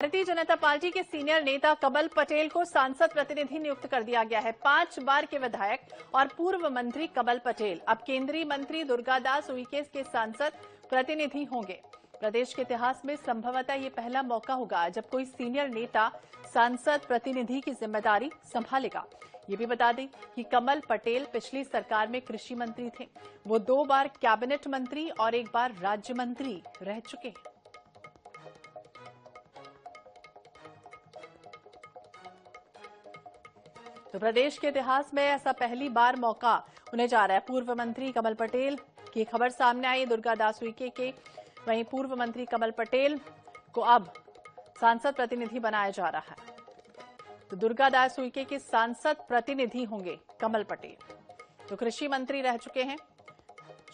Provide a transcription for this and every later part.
Bharatiya Janata party के senior नेता कमल पटेल को सांसद प्रतिनिधि नियुक्त कर दिया गया है। 5 बार के विधायक और पूर्व मंत्री कमल पटेल अब केंद्रीय मंत्री दुर्गादास उइके के सांसद प्रतिनिधि होंगे। प्रदेश के इतिहास में संभवतः ये पहला मौका होगा जब कोई सीनियर नेता सांसद प्रतिनिधि की जिम्मेदारी संभालेगा। ये भी बता दें कि कमल पटेल पिछली सरकार में कृषि मंत्री थे। वो 2 बार कैबिनेट मंत्री और 1 बार राज्य मंत्री रह चुके हैं। तो प्रदेश के इतिहास में ऐसा पहली बार मौका होने जा रहा है। पूर्व मंत्री कमल पटेल की खबर सामने आई दुर्गादास उइके के, वहीं पूर्व मंत्री कमल पटेल को अब सांसद प्रतिनिधि बनाया जा रहा है। तो दुर्गादास उइके के सांसद प्रतिनिधि होंगे कमल पटेल। तो कृषि मंत्री रह चुके हैं।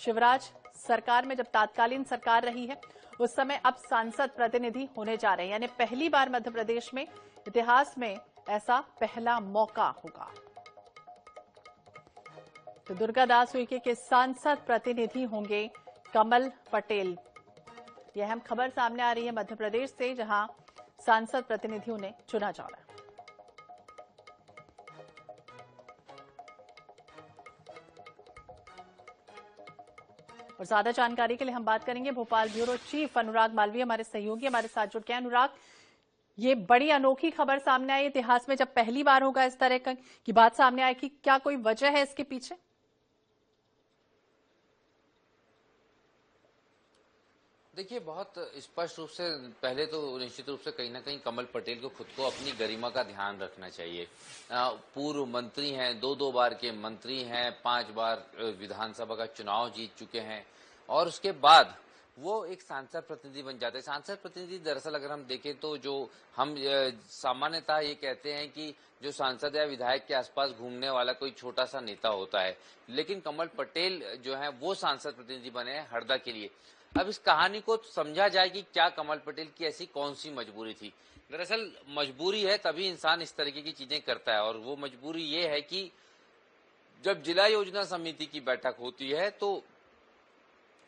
शिवराज सरकार में जब तत्कालीन सरकार रही है उस समय अब सांसद प्रतिनिधि होने जा रहे हैं, यानी पहली बार मध्य प्रदेश में इतिहास में ऐसा पहला मौका होगा। तो दुर्गादास उइके के सांसद प्रतिनिधि होंगे कमल पटेल। यह अहम खबर सामने आ रही है मध्य प्रदेश से, जहां सांसद प्रतिनिधि उन्हें चुना जा रहा है। और ज्यादा जानकारी के लिए हम बात करेंगे भोपाल ब्यूरो चीफ अनुराग मालवीय, हमारे सहयोगी हमारे साथ जुड़ गए। अनुराग, ये बड़ी अनोखी खबर सामने आई, इतिहास में जब पहली बार होगा इस तरह की बात सामने आई, कि क्या कोई वजह है इसके पीछे? देखिए, बहुत स्पष्ट रूप से पहले तो निश्चित रूप से कहीं ना कहीं कमल पटेल को खुद को अपनी गरिमा का ध्यान रखना चाहिए। पूर्व मंत्री हैं, 2 बार के मंत्री हैं, 5 बार विधानसभा का चुनाव जीत चुके हैं और उसके बाद वो एक सांसद प्रतिनिधि बन जाते हैं। सांसद प्रतिनिधि दरअसल अगर हम देखें तो जो हम सामान्यतः ये कहते हैं कि जो सांसद या विधायक के आसपास घूमने वाला कोई छोटा सा नेता होता है, लेकिन कमल पटेल जो है वो सांसद प्रतिनिधि बने हैं हरदा के लिए। अब इस कहानी को समझा जाए कि क्या कमल पटेल की ऐसी कौन सी मजबूरी थी। दरअसल मजबूरी है तभी इंसान इस तरीके की चीजें करता है, और वो मजबूरी ये है कि जब जिला योजना समिति की बैठक होती है तो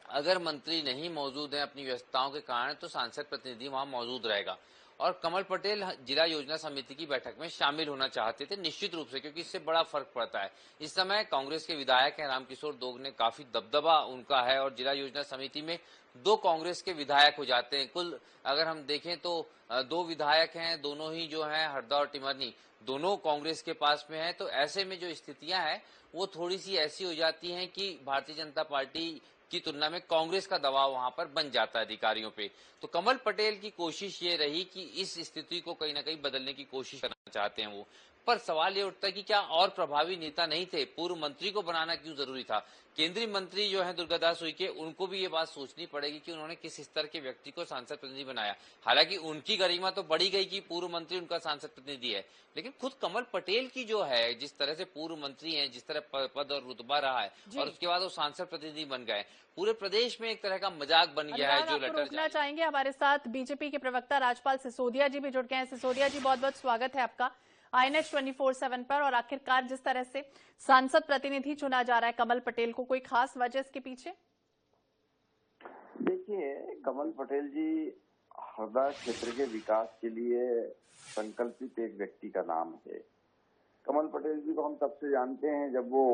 अगर मंत्री नहीं मौजूद है अपनी व्यस्तताओं के कारण, तो सांसद प्रतिनिधि वहां मौजूद रहेगा। और कमल पटेल जिला योजना समिति की बैठक में शामिल होना चाहते थे निश्चित रूप से, क्योंकि इससे बड़ा फर्क पड़ता है। इस समय कांग्रेस के विधायक हैं रामकिशोर दोगने, काफी दबदबा उनका है, और जिला योजना समिति में 2 कांग्रेस के विधायक हो जाते हैं। कुल अगर हम देखें तो 2 विधायक हैं, दोनों ही जो हैं हरदा और टिमरनी, दोनों कांग्रेस के पास में है। तो ऐसे में जो स्थितियां हैं वो थोड़ी सी ऐसी हो जाती हैं कि भारतीय जनता पार्टी की तुलना में कांग्रेस का दबाव वहां पर बन जाता है अधिकारियों पे। तो कमल पटेल की कोशिश ये रही कि इस स्थिति को कहीं ना कहीं बदलने की कोशिश करना चाहते हैं वो। पर सवाल ये उठता है कि क्या और प्रभावी नेता नहीं थे? पूर्व मंत्री को बनाना क्यों जरूरी था? केंद्रीय मंत्री जो है दुर्गादास उइके, उनको भी ये बात सोचनी पड़ेगी कि उन्होंने किस स्तर के व्यक्ति को सांसद प्रतिनिधि बनाया। हालांकि उनकी गरिमा तो बढ़ी गई कि पूर्व मंत्री उनका सांसद प्रतिनिधि है, लेकिन खुद कमल पटेल की जो है, जिस तरह से पूर्व मंत्री हैं, जिस तरह पद और रुतबा रहा है, और उसके बाद वो सांसद प्रतिनिधि बन गए, पूरे प्रदेश में एक तरह का मजाक बन गया है। जो लेटर रोकना चाहेंगे, हमारे साथ बीजेपी के प्रवक्ता राजपाल सिसोदिया जी भी जुड़ गए हैं। सिसोदिया जी, बहुत बहुत स्वागत है आपका INH 24/7 पर। और आखिरकार जिस तरह से सांसद प्रतिनिधि चुना जा रहा है कमल पटेल को, कोई खास वजह इसके पीछे? देखिए, कमल पटेल जी हरदा क्षेत्र के विकास के लिए संकल्पित एक व्यक्ति का नाम है। कमल पटेल जी को हम तब से जानते हैं जब वो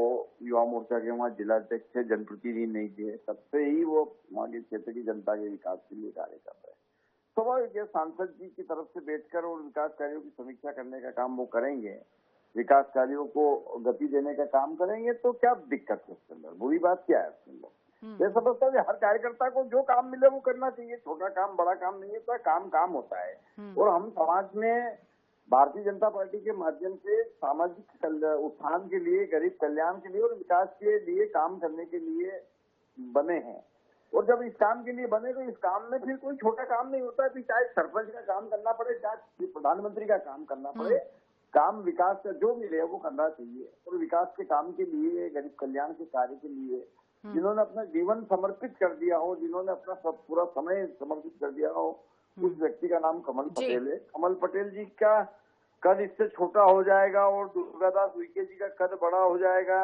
युवा मोर्चा के वहाँ जिलाध्यक्ष थे, जनप्रतिनिधि नहीं थे, तब से ही वो वहाँ के क्षेत्र की जनता के विकास के लिए कार्य कर रहे हैं। स्वाभाविक है, सांसद जी की तरफ से बैठकर और विकास कार्यों की समीक्षा करने का काम वो करेंगे, विकास कार्यों को गति देने का काम करेंगे, तो क्या दिक्कत है उसके अंदर? बुरी बात क्या है उसके अंदर? मैं समझता हूँ हर कार्यकर्ता को जो काम मिले वो करना चाहिए। छोटा काम बड़ा काम नहीं होता, काम काम होता है। और हम समाज में भारतीय जनता पार्टी के माध्यम से सामाजिक उत्थान के लिए, गरीब कल्याण के लिए और विकास के लिए काम करने के लिए बने हैं। और जब इस काम के लिए बने तो इस काम में फिर कोई छोटा काम नहीं होता है। चाहे सरपंच का काम करना पड़े, चाहे प्रधानमंत्री का काम करना पड़े, काम विकास का जो मिले वो करना चाहिए। और विकास के काम के लिए, गरीब कल्याण के कार्य के लिए जिन्होंने अपना जीवन समर्पित कर दिया हो, जिन्होंने अपना सब पूरा समय समर्पित कर दिया हो, उस व्यक्ति का नाम कमल पटेल है। कमल पटेल जी का कद इससे छोटा हो जाएगा और दुर्गादास उइके जी का कद बड़ा हो जाएगा,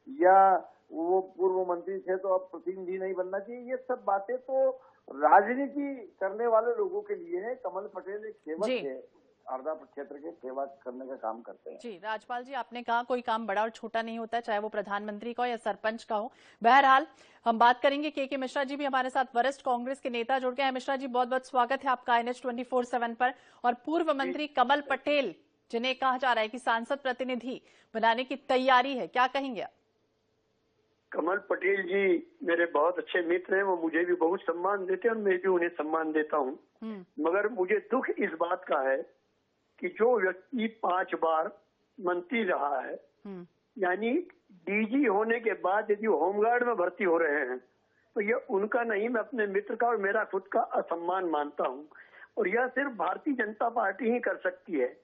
या वो पूर्व मंत्री थे तो अब प्रतिनिधि नहीं बनना चाहिए, ये सब बातें तो राजनीति करने वाले लोगों के लिए है। कमल पटेल एक सेवक जी। है, हरदा क्षेत्र के सेवा करने का काम करते हैं। जी, राजपाल जी, आपने कहा कोई काम बड़ा और छोटा नहीं होता, चाहे वो प्रधानमंत्री का हो या सरपंच का हो। बहरहाल हम बात करेंगे। के मिश्रा जी भी हमारे साथ, वरिष्ठ कांग्रेस के नेता, जुड़ गए हैं। मिश्रा जी, बहुत बहुत स्वागत है आपका NH 24/7 पर। और पूर्व मंत्री कमल पटेल, जिन्हें कहा जा रहा है कि सांसद प्रतिनिधि बनाने की तैयारी है, क्या कहेंगे आप? कमल पटेल जी मेरे बहुत अच्छे मित्र हैं, वो मुझे भी बहुत सम्मान देते हैं और मैं भी उन्हें सम्मान देता हूं। मगर मुझे दुख इस बात का है कि जो व्यक्ति 5 बार मंत्री रहा है, यानी DG होने के बाद यदि होमगार्ड में भर्ती हो रहे हैं, तो ये उनका नहीं, मैं अपने मित्र का और मेरा खुद का असम्मान मानता हूं। और यह सिर्फ भारतीय जनता पार्टी ही कर सकती है।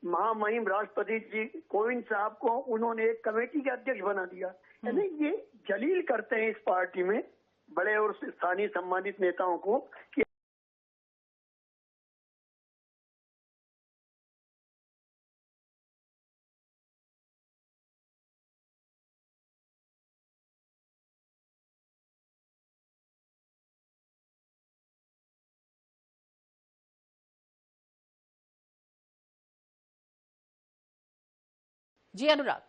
महामहिम राष्ट्रपति जी कोविंद साहब को उन्होंने एक कमेटी के अध्यक्ष बना दिया। यानी ये जलील करते हैं इस पार्टी में बड़े और स्थानीय सम्मानित नेताओं को कि जी अनुराग।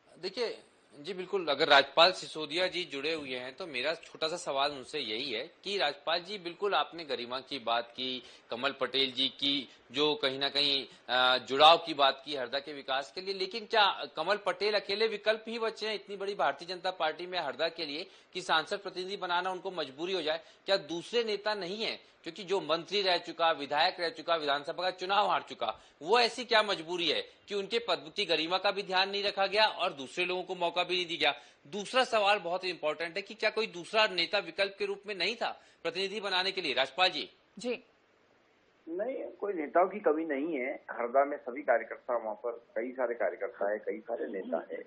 देखिए जी, बिल्कुल, अगर राजपाल सिसोदिया जी जुड़े हुए हैं तो मेरा छोटा सा सवाल उनसे यही है कि राजपाल जी, बिल्कुल आपने गरिमा की बात की, कमल पटेल जी की जो कहीं ना कहीं जुड़ाव की बात की हरदा के विकास के लिए, लेकिन क्या कमल पटेल अकेले विकल्प ही बचे हैं इतनी बड़ी भारतीय जनता पार्टी में हरदा के लिए कि सांसद प्रतिनिधि बनाना उनको मजबूरी हो जाए? क्या दूसरे नेता नहीं है? क्योंकि जो मंत्री रह चुका, विधायक रह चुका, विधानसभा का चुनाव हार चुका, वो ऐसी क्या मजबूरी है कि उनके पद की गरिमा का भी ध्यान नहीं रखा गया और दूसरे लोगों को मौका भी नहीं दिया गया? दूसरा सवाल बहुत इंपॉर्टेंट है कि क्या कोई दूसरा नेता विकल्प के रूप में नहीं था प्रतिनिधि बनाने के लिए? राजपाल जी। जी नहीं, कोई नेताओं की कमी नहीं है। हरदा में सभी कार्यकर्ता, वहाँ पर कई सारे कार्यकर्ता है, कई सारे नेता है,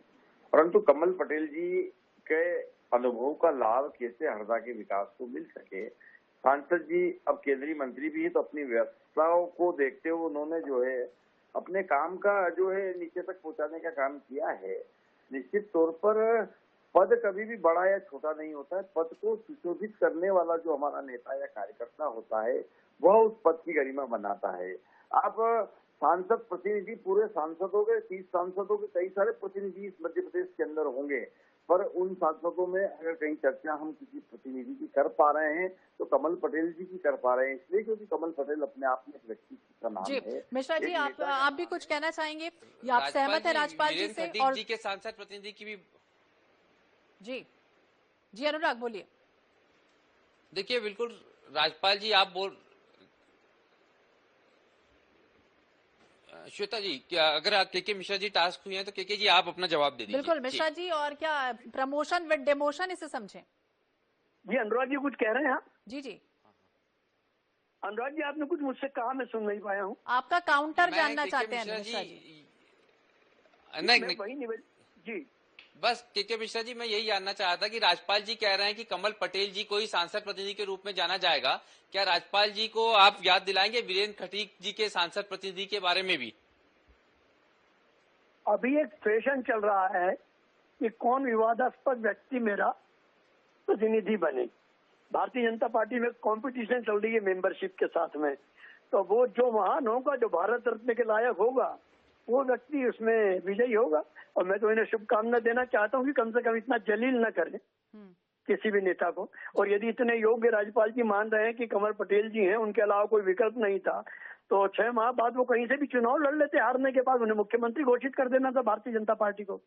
परंतु कमल पटेल जी के अनुभव का लाभ कैसे हरदा के विकास को मिल सके। सांसद जी अब केंद्रीय मंत्री भी है, तो अपनी व्यवस्थाओं को देखते हुए उन्होंने जो है अपने काम का जो है नीचे तक पहुंचाने का काम किया है। निश्चित तौर पर पद कभी भी बड़ा या छोटा नहीं होता है। पद को सुशोभित करने वाला जो हमारा नेता या कार्यकर्ता होता है, वह उस पद की गरिमा बनाता है। आप सांसद प्रतिनिधि, पूरे सांसदों के 30 सांसदों के कई सारे प्रतिनिधि इस मध्य प्रदेश के अंदर होंगे, पर उन सांसदों में अगर कहीं चर्चा हम किसी प्रतिनिधि की कर पा रहे हैं तो कमल पटेल जी की कर पा रहे हैं, इसलिए क्योंकि कमल पटेल अपने आप में एक व्यक्ति का नाम जी है। मिश्रा जी, आप भी कुछ कहना चाहेंगे या आप सहमत है राजपाल जी से? और जी के सांसद प्रतिनिधि की भी जी अनुराग बोलिए। देखिए, बिल्कुल राजपाल जी, आप बोल, श्वेता जी, क्या अगर आप के मिश्रा जी टास्क हुए हैं तो के जी आप अपना जवाब दे दीजिए। बिल्कुल मिश्रा जी, और क्या प्रमोशन विद डिमोशन इसे समझें? जी अनुराग जी कुछ कह रहे हैं आप? जी अनुराग जी आपने कुछ मुझसे कहा, मैं सुन नहीं पाया हूँ। आपका काउंटर मैं जानना के चाहते हैं मिश्रा मिश्रा जी, जी। नहीं, वही निवेदन जी, बस के मिश्रा जी, मैं यही जानना चाहा था कि राजपाल जी कह रहे हैं कि कमल पटेल जी को ही सांसद प्रतिनिधि के रूप में जाना जाएगा। क्या राजपाल जी को आप याद दिलाएंगे वीरेंद्र खटीक जी के सांसद प्रतिनिधि के बारे में भी? अभी एक फैशन चल रहा है कि कौन विवादास्पद व्यक्ति मेरा प्रतिनिधि बने। भारतीय जनता पार्टी में कंपटीशन चल रही है मेंबरशिप के साथ में, तो वो जो महान होगा, जो भारत रत्न के लायक होगा, वो व्यक्ति उसमें विजयी होगा। और मैं तो इन्हें शुभकामना देना चाहता हूँ कि कम से कम इतना जलील न करें किसी भी नेता को। और यदि इतने योग्य राज्यपाल जी मान रहे हैं कि कमल पटेल जी हैं, उनके अलावा कोई विकल्प नहीं था, तो 6 माह बाद वो कहीं से भी चुनाव लड़ लेते। हारने के बाद उन्हें मुख्यमंत्री घोषित कर देना था भारतीय जनता पार्टी को।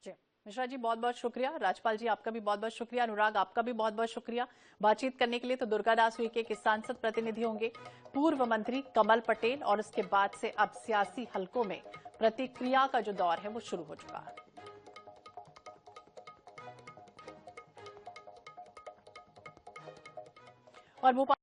जी मिश्रा जी, बहुत बहुत शुक्रिया। राजपाल जी, आपका भी बहुत बहुत शुक्रिया। अनुराग, आपका भी बहुत बहुत शुक्रिया बातचीत करने के लिए। तो दुर्गादास उइके के सांसद प्रतिनिधि होंगे पूर्व मंत्री कमल पटेल, और उसके बाद से अब सियासी हलकों में प्रतिक्रिया का जो दौर है वो शुरू हो चुका है। और भोपाल